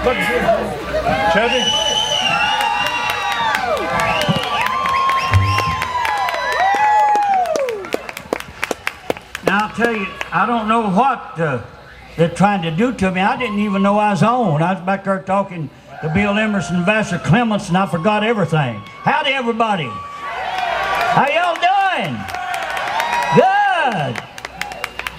Look, Chevy. Now, I'll tell you, I don't know what they're trying to do to me. I didn't even know I was on. I was back there talking to Bill Emerson and Vassar Clements, and I forgot everything. Howdy, everybody. How y'all doing? Good.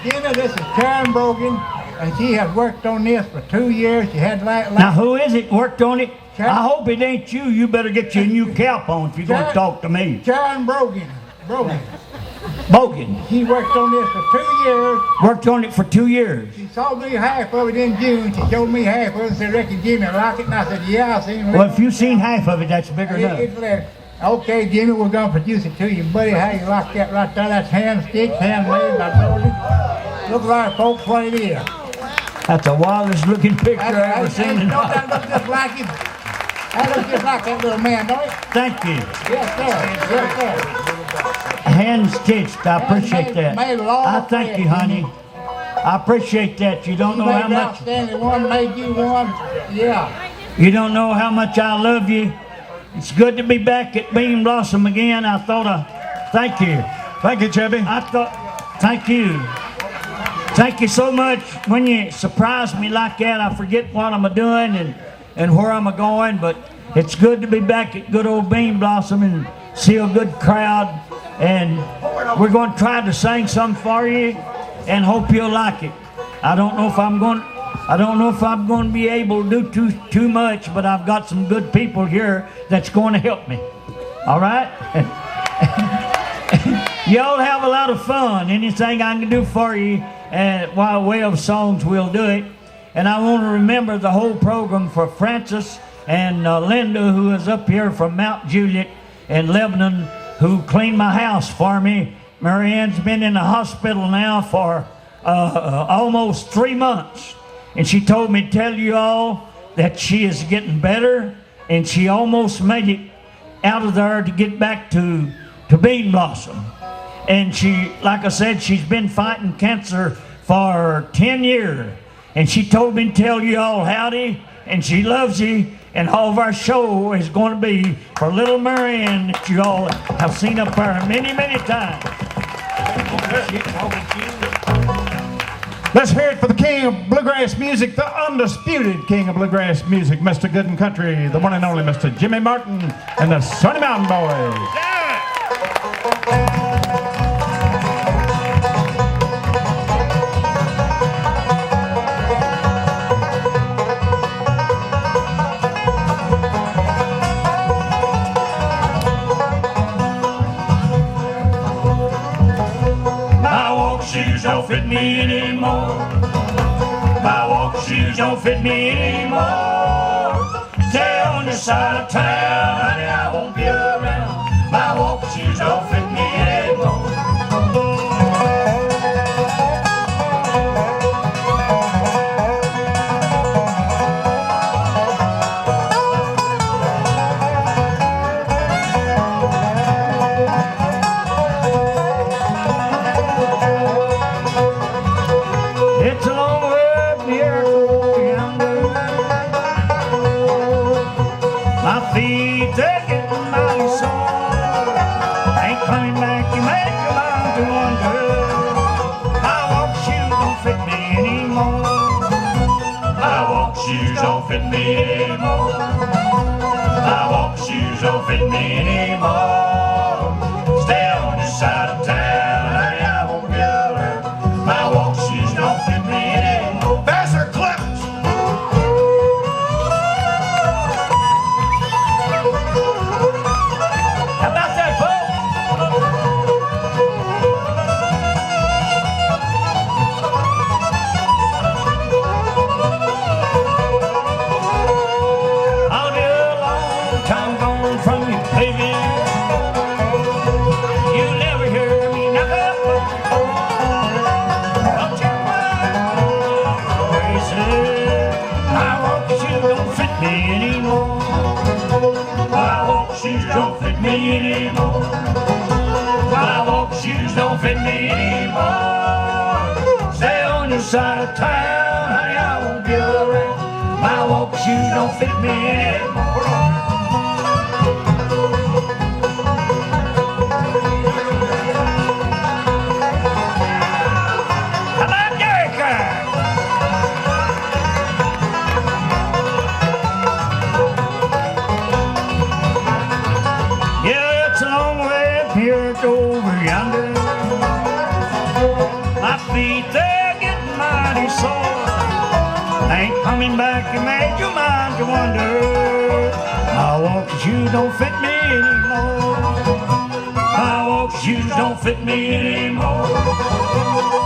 Gina, this is Karen Brogan, and she has worked on this for 2 years. She had Now, who is it worked on it? Karen. I hope it ain't you. You better get your new cap on if you're going to talk to me. Karen Brogan. Bogan. She worked on this for 2 years. Worked on it for 2 years. She sold me half of it in June. She showed me half of it and said, Ricky, Jimmy, I like it. And I said, yeah, I seen it. Well, if you've seen half of it, that's bigger enough. It's there. Okay, Jimmy, we're going to produce it to you. Buddy, how you like that right there? That's hand stitched, handmade by Brogan. Look like folks what it is. That's the wildest looking picture I've ever seen in Don't that look just like him? That looks just like that little man, don't it? Thank you. Yes, sir. Yes, sir. Hand stitched. I appreciate that. I thank you, honey. I appreciate that. You don't know how much. Outstanding one, made you one. Yeah. You don't know how much I love you. It's good to be back at Bean Blossom again. I thought thank you. Thank you, Chevy. Thank you. Thank you so much. When you surprise me like that, I forget what I'm doing and where I'm going. But it's good to be back at good old Bean Blossom and see a good crowd. And we're going to try to sing some for you and hope you'll like it. I don't know if I'm going to be able to do too much, but I've got some good people here that's going to help me. All right? Y'all have a lot of fun. Anything I can do for you by way of songs, we'll do it. And I want to remember the whole program for Francis and Linda, who is up here from Mount Juliet in Lebanon, who cleaned my house for me. Marianne's been in the hospital now for almost 3 months. And she told me to tell you all that she is getting better, and she almost made it out of there to get back to Bean Blossom. And she, like I said, she's been fighting cancer for 10 years. And she told me to tell you all howdy, and she loves you. And all of our show is going to be for little Marianne that you all have seen up there many, many times. Let's hear it for the king of bluegrass music, the undisputed king of bluegrass music, Mr. Good and Country, the one and only Mr. Jimmy Martin and the Sunny Mountain Boys. Don't fit me anymore. My walk shoes don't fit me anymore. Stay on your side of town, honey, I won't be around. My walk shoes don't fit me anymore. Fit me anymore. My walk shoes don't fit me anymore. Stay on this side of town, honey, I won't be around. My walk shoes don't fit me anymore. Vassar Clements. How about that, folks? Don't fit me anymore. My walk shoes don't fit me anymore. Stay on your side of town, honey, I won't be around. My walk shoes don't fit me anymore. How about Jericho? Yeah, it's a long way up here to over yonder. My feet, they're getting mighty sore. Ain't coming back, you made your mind to wonder. My walking shoes don't fit me anymore. My walking shoes don't fit me anymore.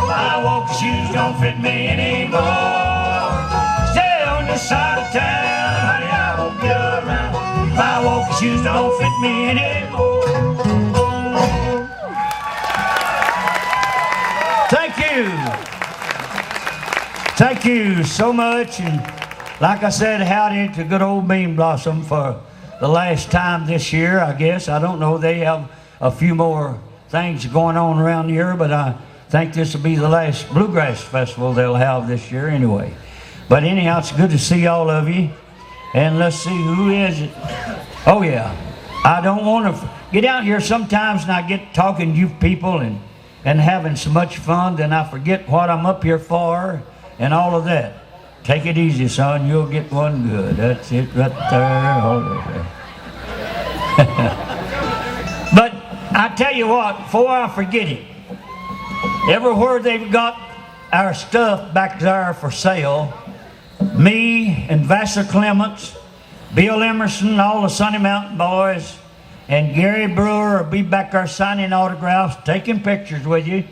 My walking shoes don't fit me anymore. Stay on this side of town, honey, I won't be around. My walking shoes don't fit me anymore. Thank you. Thank you so much. And like I said, howdy to good old Bean Blossom for the last time this year, I guess. I don't know. They have a few more things going on around here, but I think this will be the last Bluegrass Festival they'll have this year anyway. But anyhow, it's good to see all of you. And let's see, who is it? Oh, yeah. I don't want to get out here sometimes and I get talking to you people and having so much fun, then I forget what I'm up here for and all of that. Take it easy, son. You'll get one good. That's it right there. Hold it there. But I tell you what, before I forget it, everywhere they've got our stuff back there for sale, me and Vassar Clements, Bill Emerson, all the Sunny Mountain boys, and Gary Brewer will be back there signing autographs, taking pictures with you.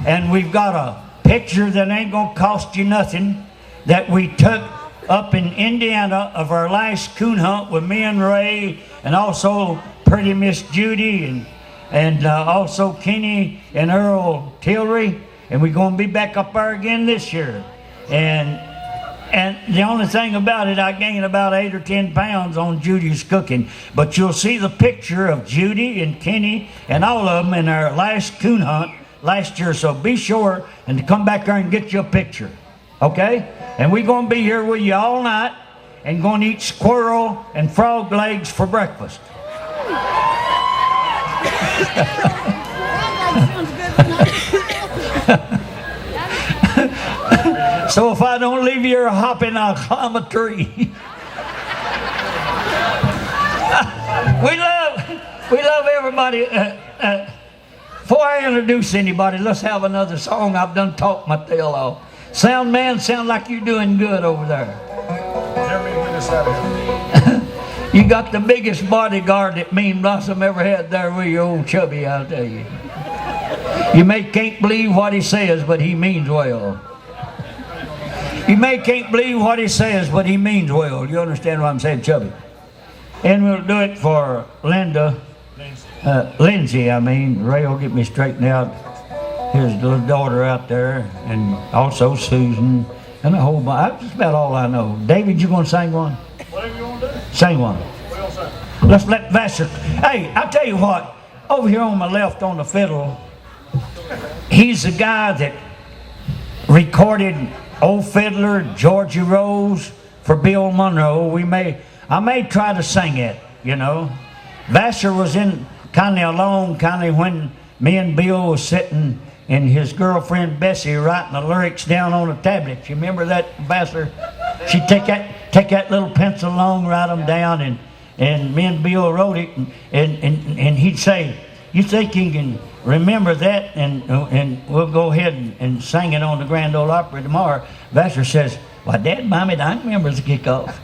And we've got a picture that ain't gonna cost you nothing that we took up in Indiana of our last coon hunt with me and Ray, and also pretty Miss Judy, and also Kenny and Earl Tillery. And we're gonna be back up there again this year. And the only thing about it, I gained about 8 or 10 pounds on Judy's cooking. But you'll see the picture of Judy and Kenny and all of them in our last coon hunt last year. So be sure and to come back there and get you a picture. Okay? And we're going to be here with you all night and going to eat squirrel and frog legs for breakfast. So if I don't leave you here hopping, I'll climb a tree. we love everybody. Before I introduce anybody, let's have another song. I've done talked my tail off. Sound man, sound like you're doing good over there. You got the biggest bodyguard that Mean Blossom ever had there with your old chubby, I'll tell you. You can't believe what he says, but he means well. You can't believe what he says, but he means well. You understand what I'm saying, Chubby? And we'll do it for Linda. Lindsay, I mean. Ray will get me straightened out. His little daughter out there. And also Susan. And a whole bunch. That's about all I know. David, you going to sing one? Whatever you want to do. Sing one. We'll sing. Let's let Vassar. Hey, I'll tell you what. Over here on my left on the fiddle, he's the guy that recorded Old Fiddler, Georgie Rose for Bill Monroe. I may try to sing it, you know. Vassar was in kind of alone, kind of when me and Bill was sitting and his girlfriend Bessie writing the lyrics down on a tablet. You remember that, Vassar? She'd take that little pencil along, write them down, and me and Bill wrote it, and he'd say, "You think you can remember that?" And we'll go ahead and sing it on the Grand Ole Opry tomorrow. Vassar says, "Why, Dad, Mommy, I remember the kickoff."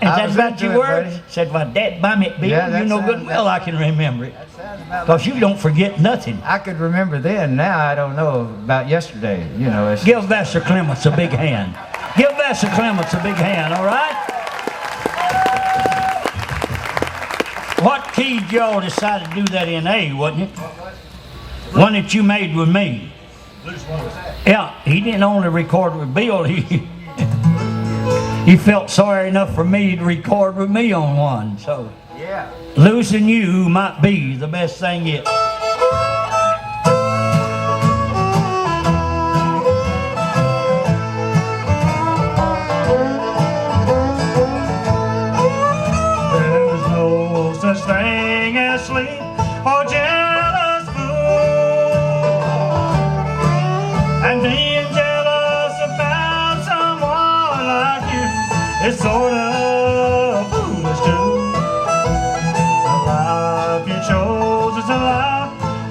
And that's about your words. Said, "Why, Dad, Mommy, Bill, Yeah, you know good and well I can remember it. Because you don't forget nothing." I could remember then. Now I don't know about yesterday. You know, it's Give Vassar Clements a big hand. Give Vassar Clements a big hand, all right? What key did y'all decide to do that in? A, wasn't it? One that you made with me. Yeah, he didn't only record with Bill. He felt sorry enough for me to record with me on one. So yeah. losing you might be the best thing yet.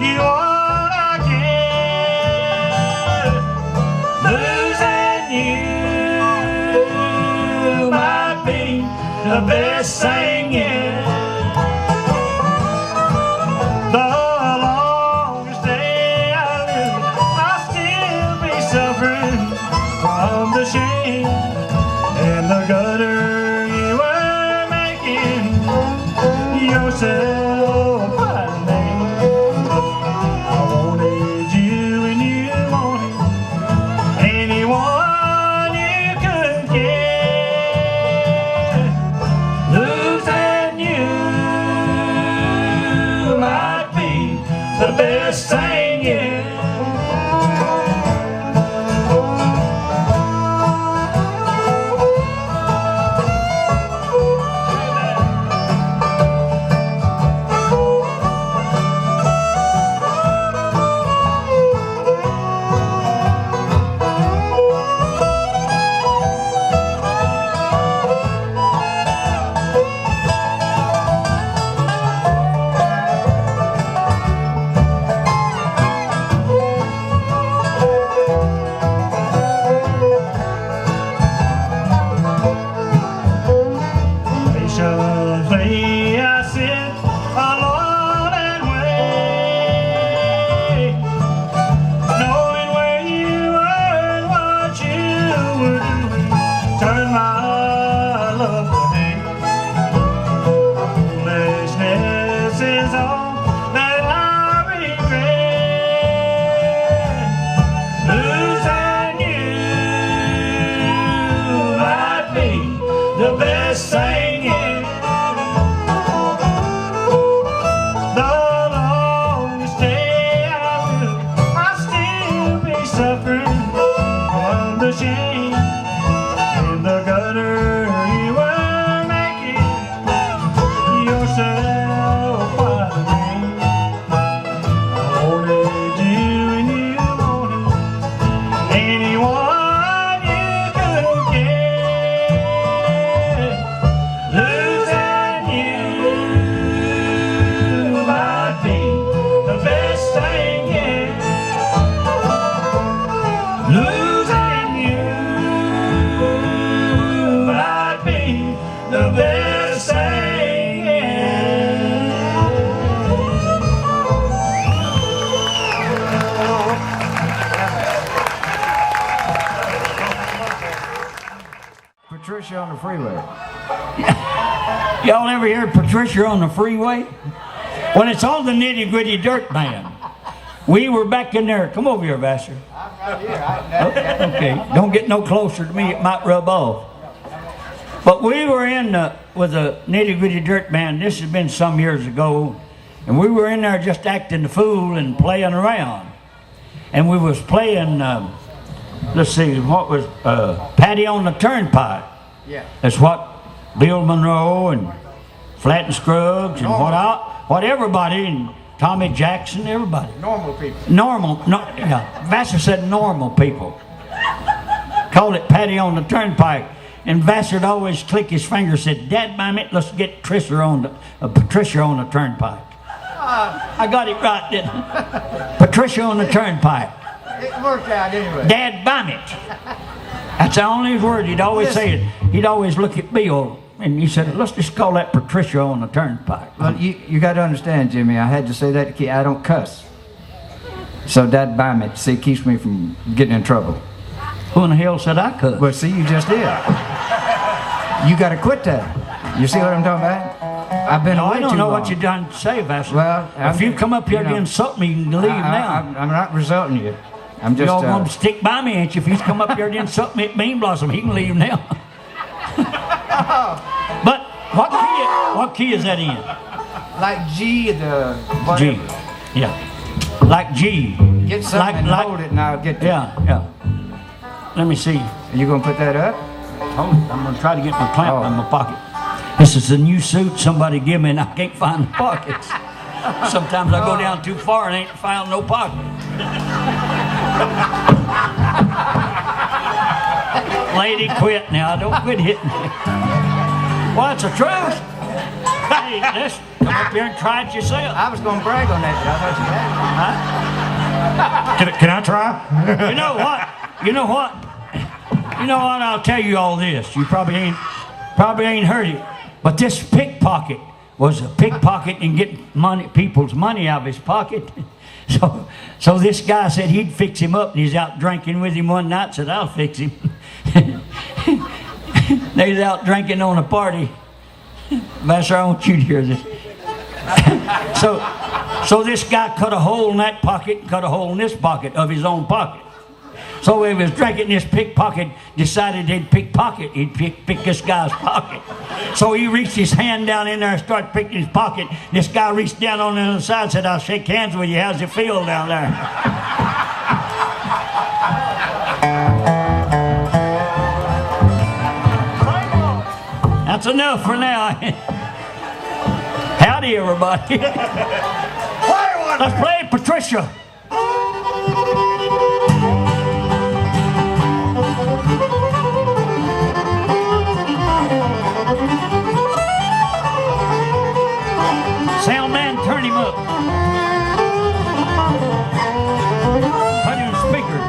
you wanna get. Losing you might be the best thing yet. The longest day I live, I'll still be suffering from the shame and the gutter you were making yourself by name. I wanted you and you wanted anyone you could get. Losing you might be the best thing yet. Patiently I sit alone and wait, knowing where you were and what you were doing. Turn my love to hate. Foolishness is all that I regret. Losing you might be the best thing yet. The longest day I live, I'll still be suffering from the shame and the gutter you were making yourself by the name. I wanted you and you wanted anyone you could get. Losing you might be the best thing yet. Losing you might be the best thing yet. Patricia on the freeway. Y'all ever hear Patricia on the freeway? When it's on the Nitty Gritty Dirt Band. We were back in there. Come over here, Vassar. Okay, don't get no closer to me. It might rub off. But we were in with the Nitty Gritty Dirt Band. This has been some years ago. And we were in there just acting the fool and playing around. And we was playing, let's see, what was, Patty on the Turnpike. Yeah. That's what Bill Monroe and Flat and Scruggs and what everybody, and Tommy Jackson, everybody. Normal people. Vassar said normal people. Called it Patty on the Turnpike. And Vassar'd always click his finger and said, Dad, it, let's get Patricia on the Turnpike. I got it right, didn't I? Patricia on the Turnpike. It worked out anyway. Dad, it. That's the only word he'd always say it. He'd always look at Bill and he said, let's just call that Patricia on the Turnpike. Well, you got to understand, Jimmy, I had to say that to kid. I don't cuss. So Dad, it. See, it keeps me from getting in trouble. Who in the hell said I could? Well, see, you just did. You got to quit that. You see what I'm talking about? I've been away I don't too know long. what you're done to say, Vassar. Well, if you come up here to insult me, you can leave now. I'm not insulting you. I'm just. You all want to stick by me, ain't you? If he's come up here to insult me at Bean Blossom, he can leave now. But what key is that in? Like G, the whatever. G. Yeah. Like G. Get something and hold it, and I'll get there. Yeah. Let me see. Are you gonna put that up? Hold it. I'm gonna try to get my clamp in my pocket. This is a new suit somebody gave me, and I can't find the pockets. Sometimes I go down too far and ain't found no pocket. Lady, quit now. Don't quit hitting me. Well, it's the truth. Hey, let's come up here and try it yourself. I was gonna brag on that, but I thought you had try? You know what? You know what? You know what? I'll tell you all this. You probably ain't heard it. But this pickpocket was a pickpocket and get people's money out of his pocket. So this guy said he'd fix him up, and he's out drinking with him one night. Said, I'll fix him. They was out drinking on a party. Master, I want you to hear this. So this guy cut a hole in that pocket, cut a hole in this pocket of his own pocket. So he was drinking, this pickpocket decided he'd pickpocket. He'd pick this guy's pocket. So he reached his hand down in there and started picking his pocket. This guy reached down on the other side and said, I'll shake hands with you. How's it feel down there? That's enough for now. Howdy, everybody. Let's play Patricia. Sound man, turn him up. Put him in the speaker.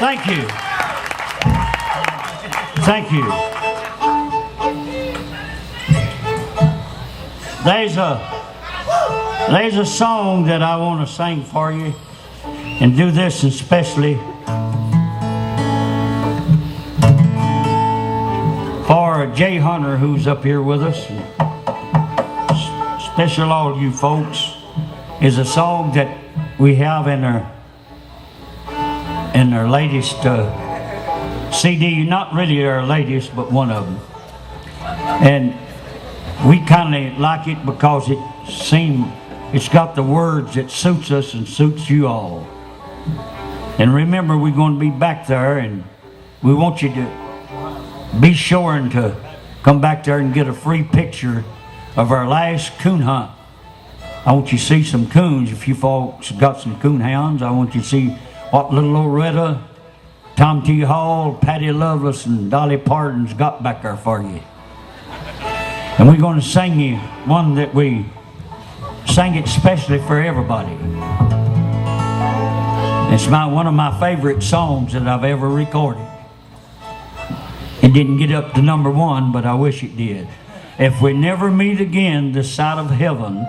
Thank you. Thank you. There's a song that I want to sing for you, and do this especially for Jay Hunter, who's up here with us. Special all you folks, is a song that we have in our latest CD. Not really our latest, but one of them. And we kind of like it because it's got the words that suits us and suits you all. And remember, we're going to be back there, and we want you to be sure and to come back there and get a free picture of our last coon hunt. I want you to see some coons. If you folks got some coon hounds, I want you to see what little Loretta, Tom T. Hall, Patty Lovelace, and Dolly Parton's got back there for you. And we're going to sing you one that we sang it especially for everybody. It's one of my favorite songs that I've ever recorded. It didn't get up to number 1, but I wish it did. If we never meet again this side of heaven,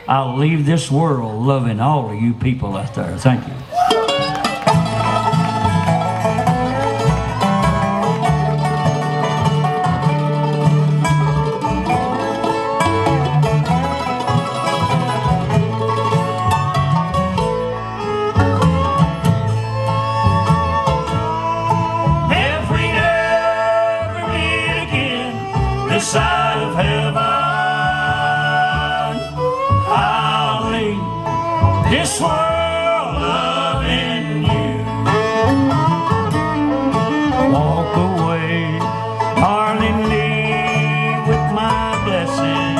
I'll leave this world loving all of you people out there. Thank you. Side of heaven, I'll leave this world loving you. Walk away, darling, leave with my blessing.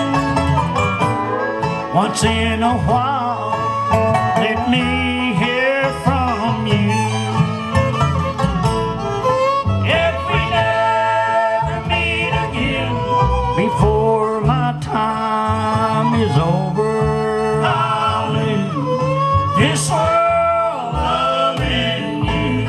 Once in a while, let me hear from you. Before my time is over, I'll leave this world loving you.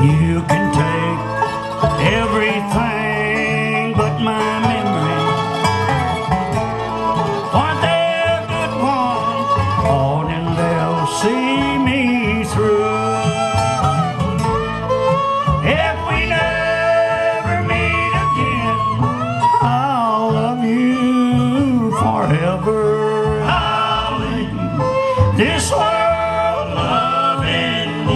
You can take everything but my memory, for they're good ones, oh, and they'll see me through. If we never meet again, I'll love you forever. I'll leave this world loving you.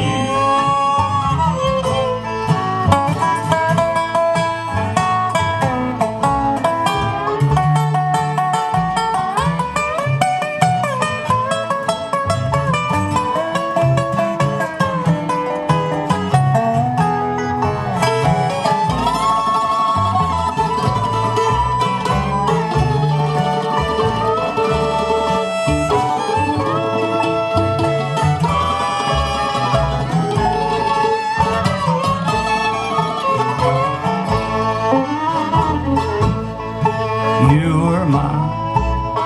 You were mine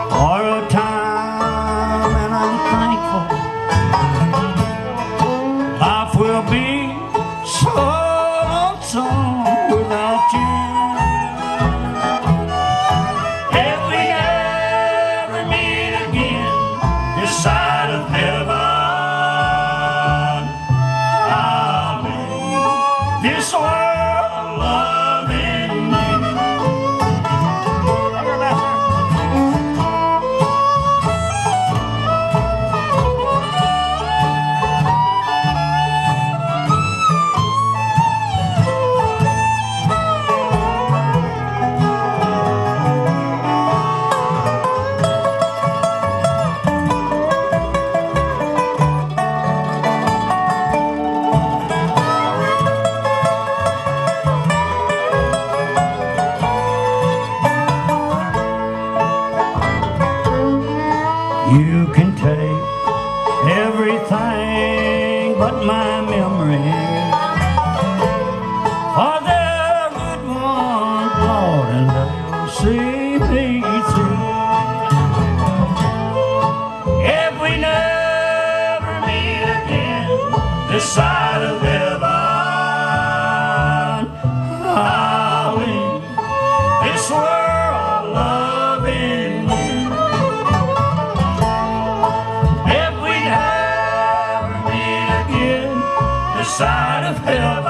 for a time, and I'm thankful. Life will be so lonesome without you. If we ever meet again this side of heaven, I'll leave this world loving you. side of heaven. Hallelujah. This world loving you. If we'd ever meet again, this side of heaven.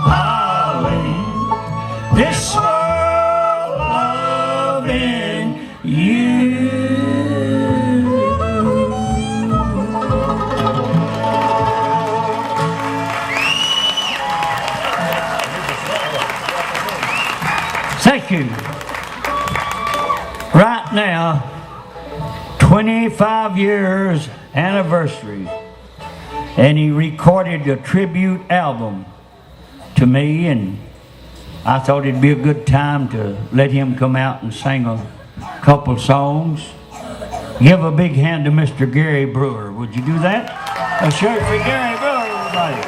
Hallelujah. This world loving you. Thank you. Right now, 25 years anniversary, and he recorded a tribute album to me, and I thought it'd be a good time to let him come out and sing a couple songs. Give a big hand to Mr. Gary Brewer. Would you do that? A shirt for Gary Brewer, everybody.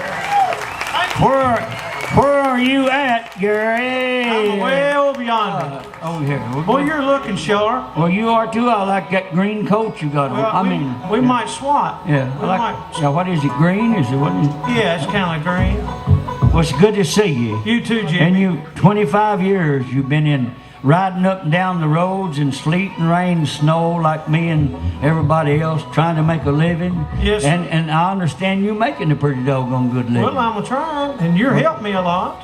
Where are you at, Gary? I'm way over yonder. Over here. Well, you're looking sharp. Well, you are too. I like that green coat you got on. Well, we might swap. Yeah. We might. Yeah. What is it? Green? Is it what? Yeah, it's kind of green. Well, it's good to see you. You too, Jimmy. And you, 25 years, you've been in riding up and down the roads in sleet and rain and snow like me and everybody else trying to make a living. Yes. And I understand you making a pretty doggone good living. Well, I'm trying, and you're helping me a lot.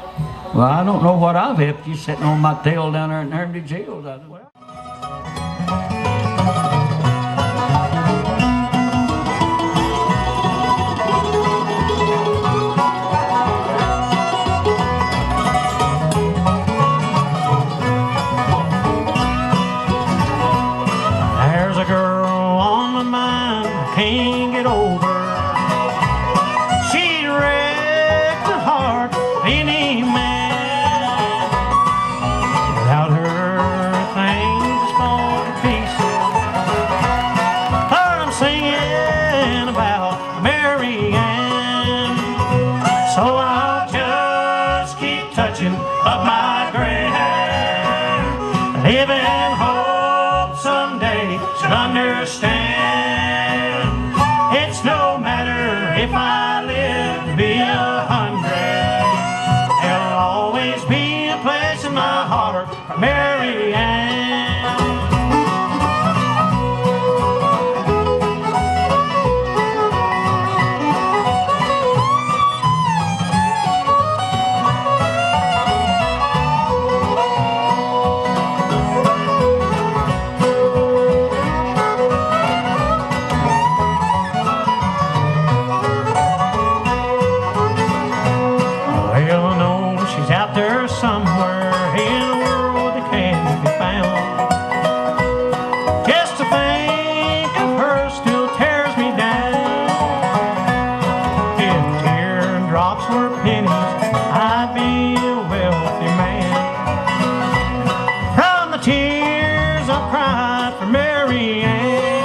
Well, I don't know what I've helped you sitting on my tail down there in Hermitage Hills. There's a girl on my mind I can't get over. She wrecked the heart of any man. Without her, things fall to pieces. Heard 'em singing about Mary Ann. So I'll just keep touching up my gray hair, living hope someday she'll understand. It's no matter if I live to be 100. There'll always be a place in my heart for Mary Ann. Well, I know she's out there somewhere in a world that can't be found. Just to think of her still tears me down. If teardrops were pennies, I'd be a wealthy man. From the tears I've cried for Mary Ann.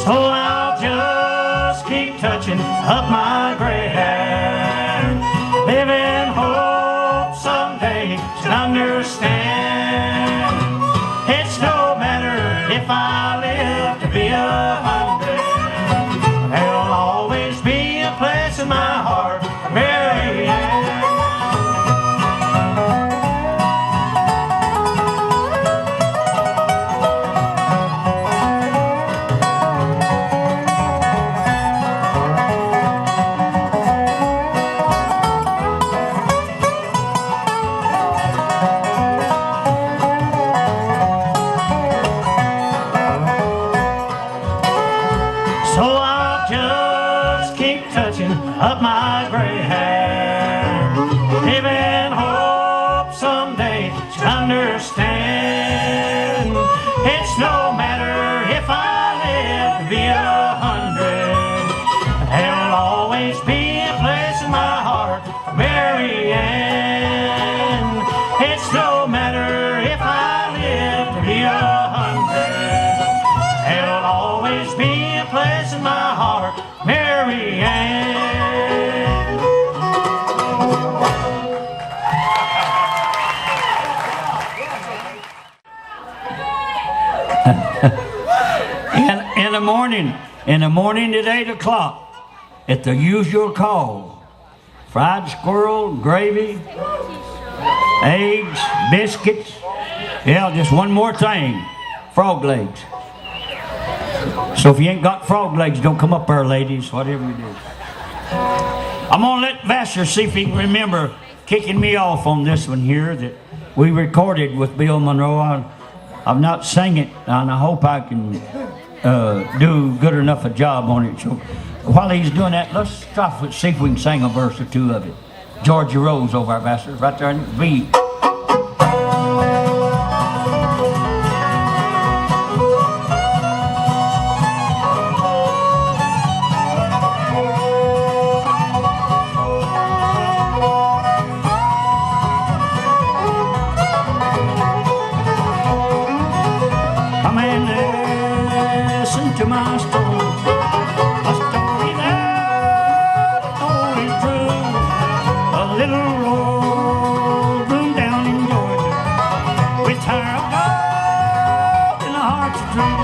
So I'll just keep touching up my gray hair, living hope someday she'll understand. It's no matter if I live to be 100. There'll always be a place in my heart for Mary Ann. So I'll just keep touching up my gray hair, living hope someday she'll understand. It's no matter if I live to be 100. There'll always be a place in my heart for Mary Ann. It's no matter if I live to be 100. There'll always be a place in my heart, Mary Ann. In the morning, In the morning at 8 o'clock, at the usual call, fried squirrel, gravy, eggs, biscuits. Yeah, just one more thing, frog legs. So if you ain't got frog legs, don't come up there, ladies, whatever you do. I'm going to let Vassar see if he can remember kicking me off on this one here that we recorded with Bill Monroe. I've not sang it, and I hope I can do good enough a job on it. So while he's doing that, let's try to see if we can sing a verse or two of it. Georgia Rose over our Vassar, right there in the B. To my story, a story that I told is true. A little old room down in Georgia, with hair of gold and a heart of true.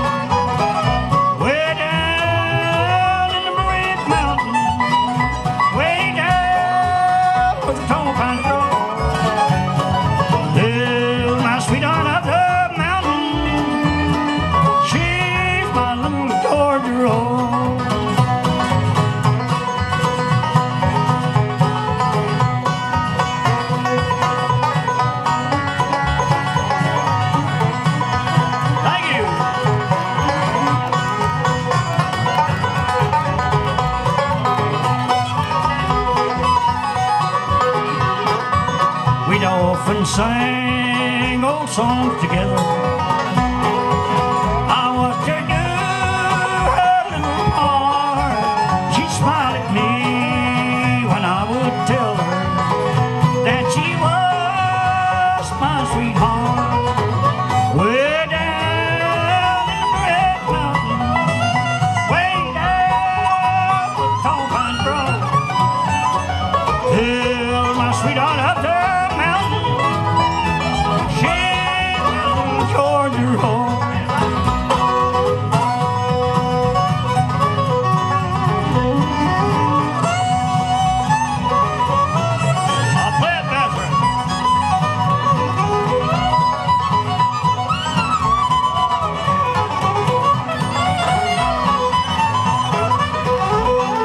Way down in the Red Mountains, way down where the tall pines grow. Well, my sweetheart of the we'd often sing old songs together. I watched her do her little part. She'd smile at me when I would tell her that she was my sweetheart. Way down in the Red Mountains, way down where the tall pines grow. Well, my sweetheart up there, Georgia Road. I'll play it better.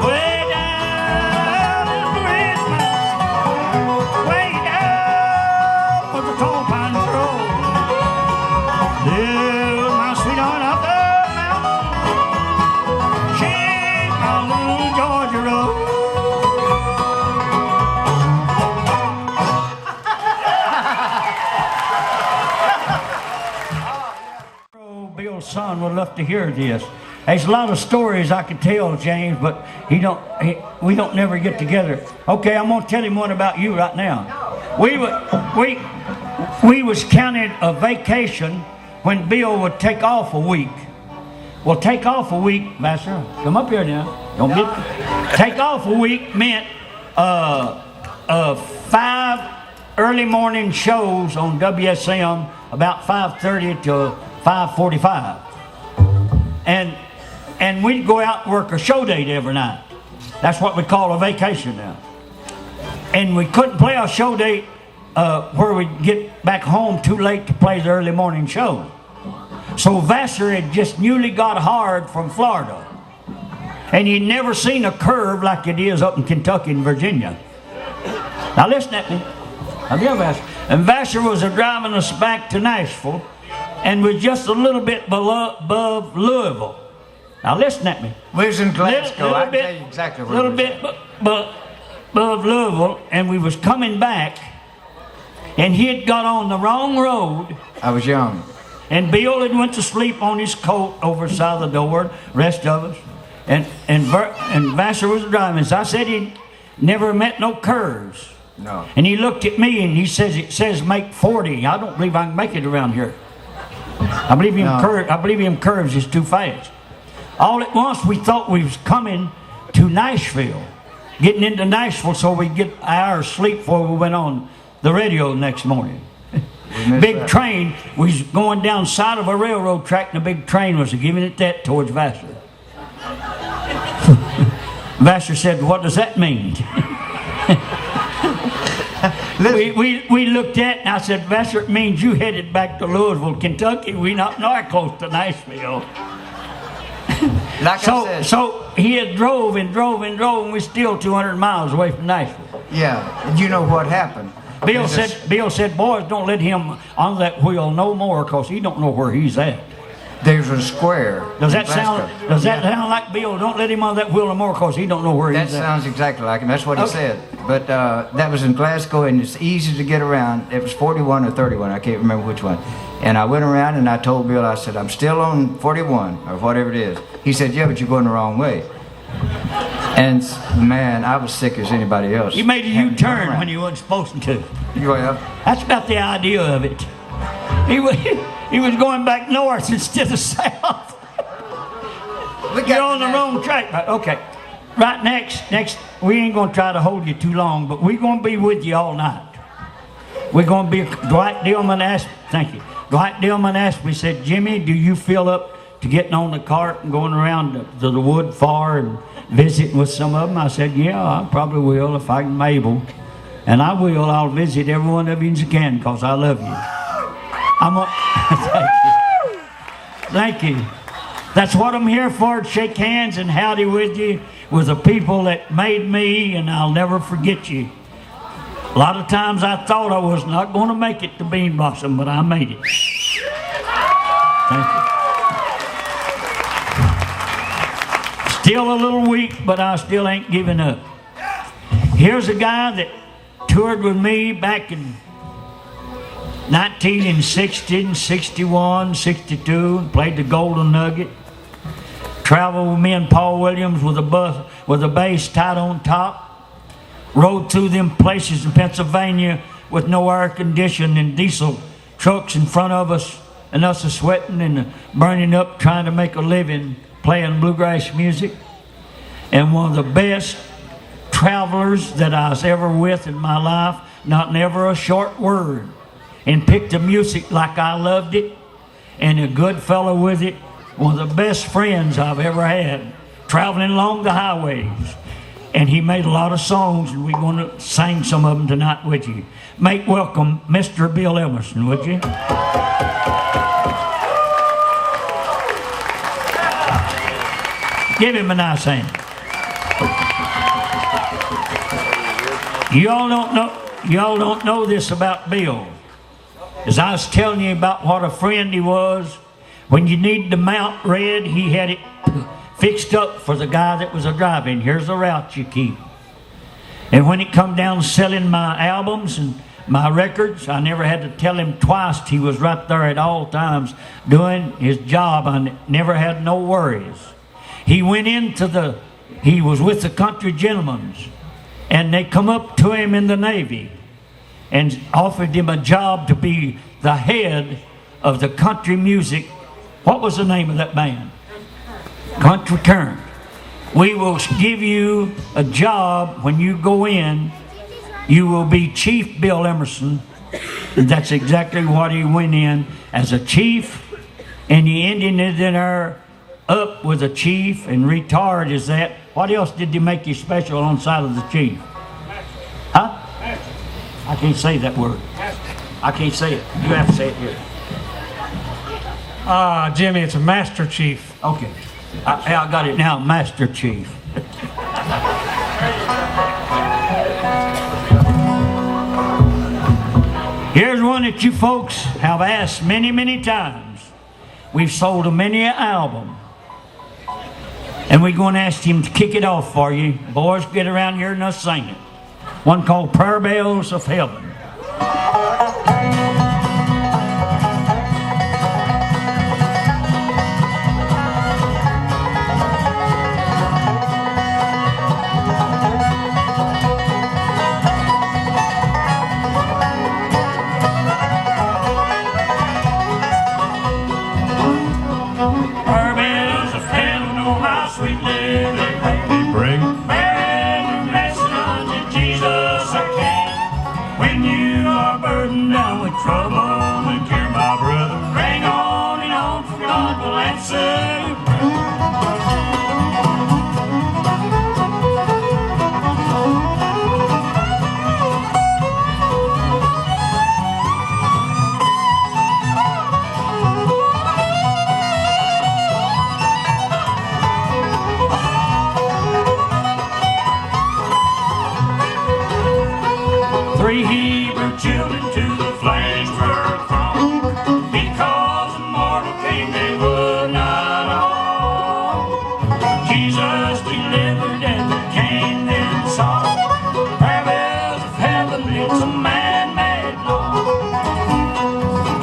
Way down in the Red Mountains, way down where the tall pines grow. Well, my sweetheart up the mountain, she's my little Georgia Rose. Bill's son would love to hear this. There's a lot of stories I could tell, James, but we don't never get together. Okay, I'm gonna tell him one about you right now. We was counted a vacation when Bill would take off a week. Well, take off a week, Master. Come up here now. Don't get. Take off a week meant 5 early morning shows on WSM about 5:30 to 5:45, and we'd go out and work a show date every night. That's what we call a vacation now. And we couldn't play a show date where we'd get back home too late to play the early morning show. So Vassar had just newly got hard from Florida, and he'd never seen a curve like it is up in Kentucky and Virginia. Now listen at me. Vassar. And Vassar was driving us back to Nashville, and was just a little bit above Louisville. Now listen at me. We was in Glasgow. I can tell you exactly where we was. A little bit above Louisville, and we was coming back, and he had got on the wrong road. I was young. And Bill had went to sleep on his coat over the side of the door, rest of us. And Vassar was driving. So I said he never met no curves. No. And he looked at me and he says, it says make 40. I don't believe I can make it around here. I believe him curves is too fast. All at once we thought we was coming to Nashville, getting into Nashville so we'd get an hour's sleep before we went on the radio the next morning. Big train, we was going down side of a railroad track, and the big train was giving it that towards Vassar. Vassar said, what does that mean? we looked at it and I said, Vassar, it means you headed back to Louisville, Kentucky. We not nowhere close to Nashville. Like I said, So he had drove and we're still 200 miles away from Nashville. yeah, and you know what happened. Bill said, boys, don't let him on that wheel no more because he don't know where he's at. There's a square. Does in that sound like Bill? Don't let him on that wheel no more because he don't know where That he's at. sounds exactly like him. That's what he Okay. said. But that was in Glasgow, and it's easy to get around. It was 41 or 31. I can't remember which one. And I went around, and I told Bill, I said, I'm still on 41, or whatever it is. He said, yeah, but you're going the wrong way. And, man, I was sick as anybody else. You made a Having to come U-turn around. when you wasn't supposed to. Well, That's about the idea of it. He was going back north instead of south. You're on the wrong track. Right, okay. Right, next, we ain't going to try to hold you too long, but we're going to be with you all night. We're going to be, Dwight Dillman asked, thank you. Dwight Dillman asked me, said, Jimmy, do you feel up to getting on the cart and going around to the wood far and visiting with some of them? I said, yeah, I probably will if I'm able. And I will. I'll visit every one of you as I can because I love you. Thank you. Thank you. That's what I'm here for, to shake hands and howdy with you, with the people that made me, and I'll never forget you. A lot of times I thought I was not going to make it to Bean Blossom, but I made it. Thank you. Still a little weak, but I still ain't giving up. Here's a guy that toured with me back in 1960, 61, 62, and played the Golden Nugget. Traveled with me and Paul Williams with a bass tied on top. Rode through them places in Pennsylvania with no air conditioning and diesel trucks in front of us, and us sweating and burning up trying to make a living playing bluegrass music. And one of the best travelers that I was ever with in my life, not never a short word, and picked the music like I loved it, and a good fellow with it. One of the best friends I've ever had, traveling along the highways. And he made a lot of songs, and we're going to sing some of them tonight with you. Make welcome Mr. Bill Emerson, would you? Give him a nice hand. Y'all don't know this about Bill. As I was telling you about what a friend he was, when you needed to mount red, he had it fixed up for the guy that was a driving. Here's the route you keep. And when it come down to selling my albums and my records, I never had to tell him twice. He was right there at all times doing his job. I never had no worries. He went he was with the Country Gentlemen, and they come up to him in the Navy and offered him a job to be the head of the country music. What was the name of that band? Country Turn. We will give you a job when you go in. You will be Chief Bill Emerson. And that's exactly what he went in as a chief. And he ended it in there up with a chief and retired as that. What else did you make you special on the side of the chief? Huh? I can't say that word. I can't say it. You have to say it here. Jimmy, it's a Master Chief. Okay. I got it now, Master Chief. Here's one that you folks have asked many, many times. We've sold a many an album. And we're going to ask him to kick it off for you. Boys, get around here and us sing it. One called Prayer Bells of Heaven. Hebrew children to the flames were thrown, because the mortal king they would not own. Jesus delivered and the king then saw, prayer bells of heaven, it's a man-made law.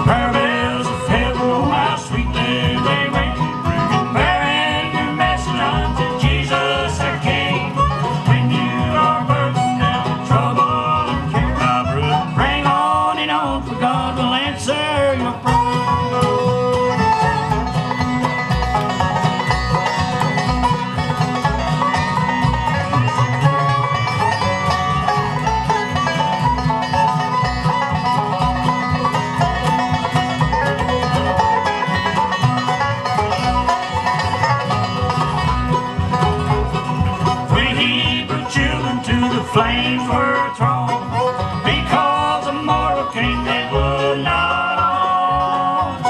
Prayer bells of heaven, oh how sweetly they ring, bearing your message unto Jesus our King. When you are burdened down with trouble and care, my brother, bring on and on, for God will answer your prayer. Three Hebrew children to the flames were thrown, because the mortal king they would not own.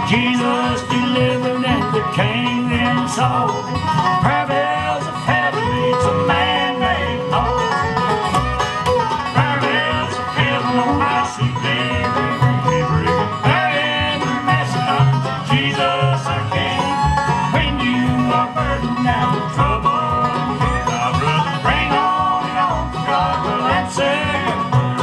Jesus delivered and the king then saw, prayer bells of heaven, it's a man-made law. Prayer bells of heaven, oh how sweet they ring, bearing the message unto Jesus our King. When you are burdened down with trouble and care, my brother, bring on and on, for God will answer your prayer.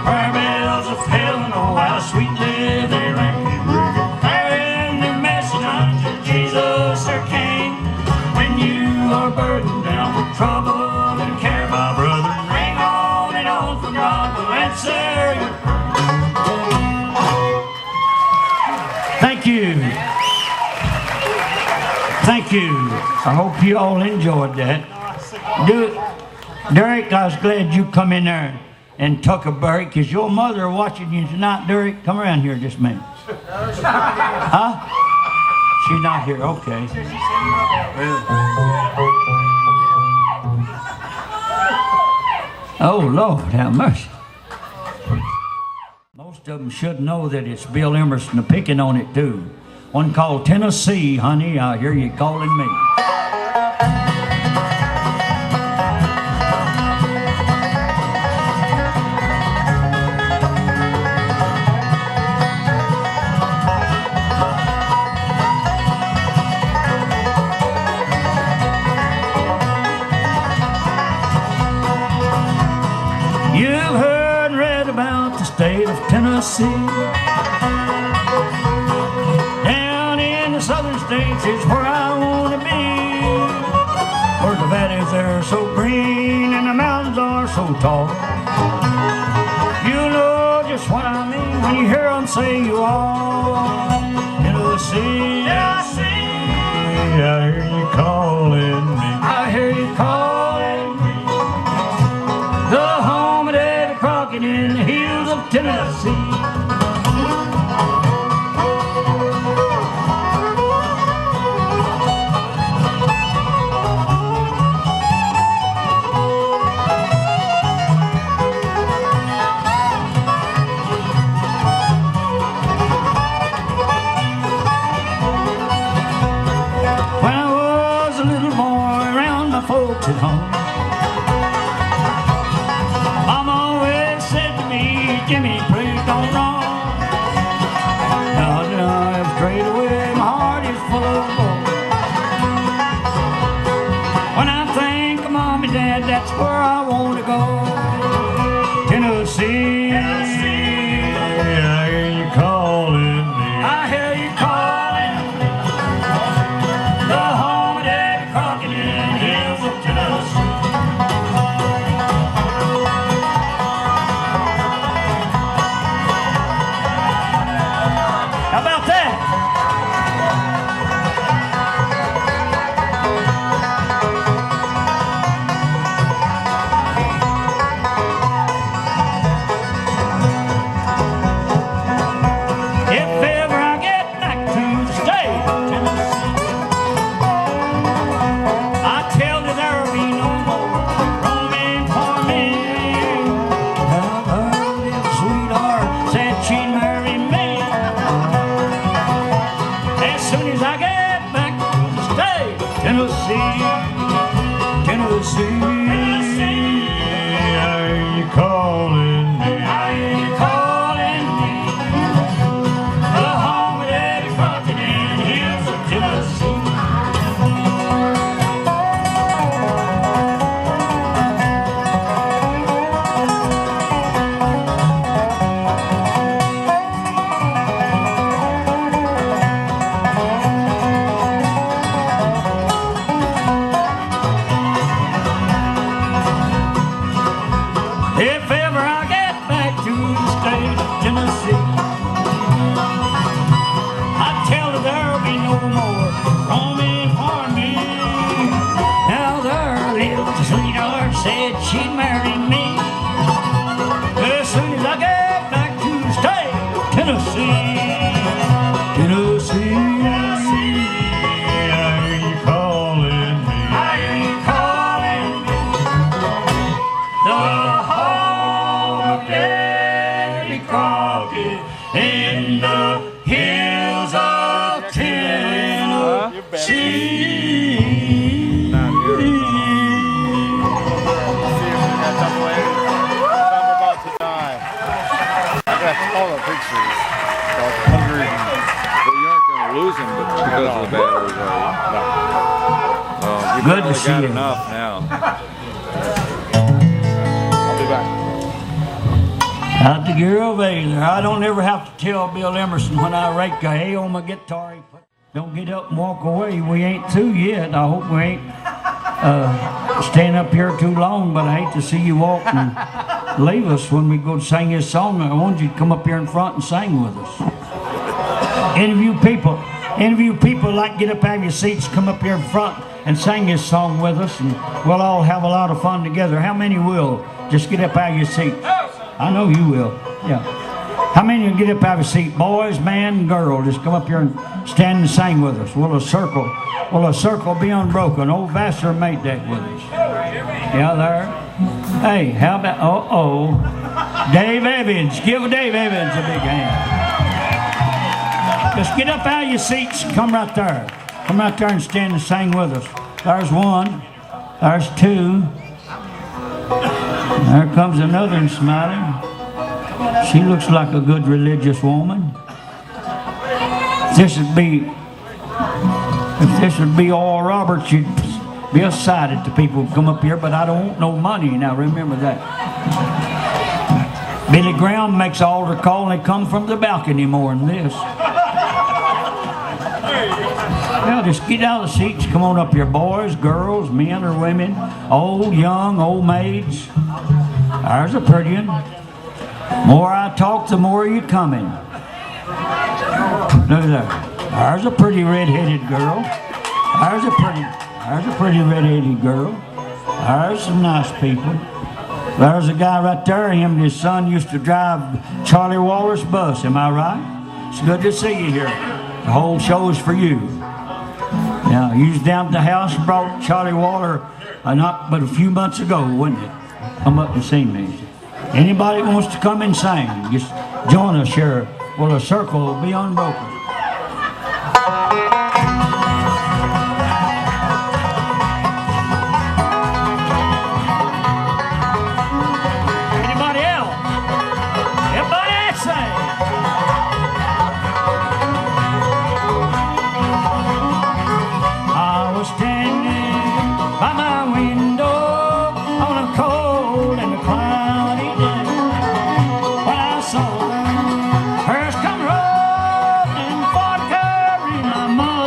Prayer bells of heaven, oh how sweetly they ring, bearing the message unto Jesus our King. When you are burdened down with trouble and care, my brother, bring on and on, for God will answer your prayer. Thank you. Thank you. I hope you all enjoyed that. Derek, I was glad you come in there and took a break, because your mother watching you tonight. Derek, come around here just a minute. Huh? She's not here. Okay. Oh, Lord, have mercy. Most of them should know that it's Bill Emerson picking on it, too. One called Tennessee, honey, I hear you calling me. You've heard and read about the state of Tennessee. Down in the southern states is where I want to be, where the valleys are so green and the mountains are so tall. You know just what I mean when you hear them say you are Tennessee. Tennessee, I hear you calling me. I hear you calling me. The home of Daddy Crockett in the hills of Tennessee. When I was a little boy around my folks at home, Mama always said to me, Jimmy, please don't roam. Now that I have strayed away, my heart is full of woe. When I think of Mom and Dad, that's where I want to go. Tennessee, I hear you calling me. I hear you calling me. The home of Daddy Crockett in the hills of Tennessee. How about that? Tennessee. Are you calling me? Are you calling me? The home of every continent, hills of Tennessee. If ever I get back to the state of Tennessee, I tell her there'll be no more roaming for me. Now there lived a sweetheart, said she'd marry me. As soon as I get back to the state of Tennessee, Tennessee. Are you calling me? Are you calling me? The home of Davy Crockett in the hills of Tennessee. I'm about to die. I got all the pictures. About 100. But you aren't going to lose him because of the batteries, are you? No. You've Good to probably see got you. enough now. I'll be back. Out to Gary Baylor. I don't ever have to tell Bill Emerson when I rake a hay on my guitar. Don't get up and walk away. We ain't through yet. I hope we ain't staying up here too long, but I hate to see you walk and leave us when we go to sing this song. I want you to come up here in front and sing with us. Any of you people like get up out of your seats, come up here in front and sing this song with us, and we'll all have a lot of fun together. How many will? Just get up out of your seats. I know you will. Yeah. How many will get up out of your seat? Boys, man, and girl. Just come up here and stand and sing with us. Will a circle be unbroken? Old Vassar made that with us. Yeah, there. Hey, how about, Dave Evans. Give Dave Evans a big hand. Just get up out of your seats and come right there. Come out there and stand and sing with us. There's one. There's two. There comes another one smiling. She looks like a good religious woman. If this would be Oral Roberts, you'd be excited to people who come up here, but I don't want no money. Now remember that. Billy Graham makes an altar call and they come from the balcony more than this. Well, just get out of the seats. Come on up here, boys, girls, men or women, old, young, old maids. There's a pretty one. More I talk, the more you coming. Look at that. There's a pretty red-headed girl. There's a pretty red-headed girl. There's some nice people. There's a guy right there. Him and his son used to drive Charlie Waller's bus. Am I right? It's good to see you here. The whole show is for you. Now, you was down at the house and brought Charlie Waller not but a few months ago, wasn't it? Come up and sing me. Anybody wants to come and sing, just join us here. Well, a circle will be unbroken. Anybody else? Everybody else sing. I was standing by my window on a cold and a cloudy day when I saw her come rolling for to carry my mom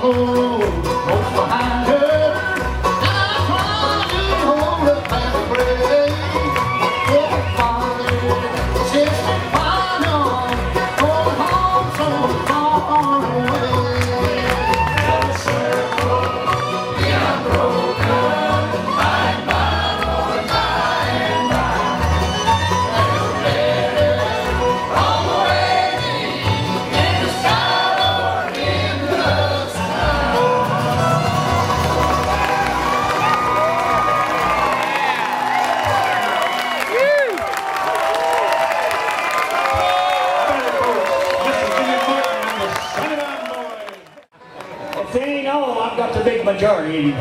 follow close behind her. I try to hold her past the grave. Oh, Father, sister, final, going home so far away. The circle, the unbroken, by and by, Lord, by and by. There's a letter from the waiting in the sky or in the If they ain't all, I've got the big majority.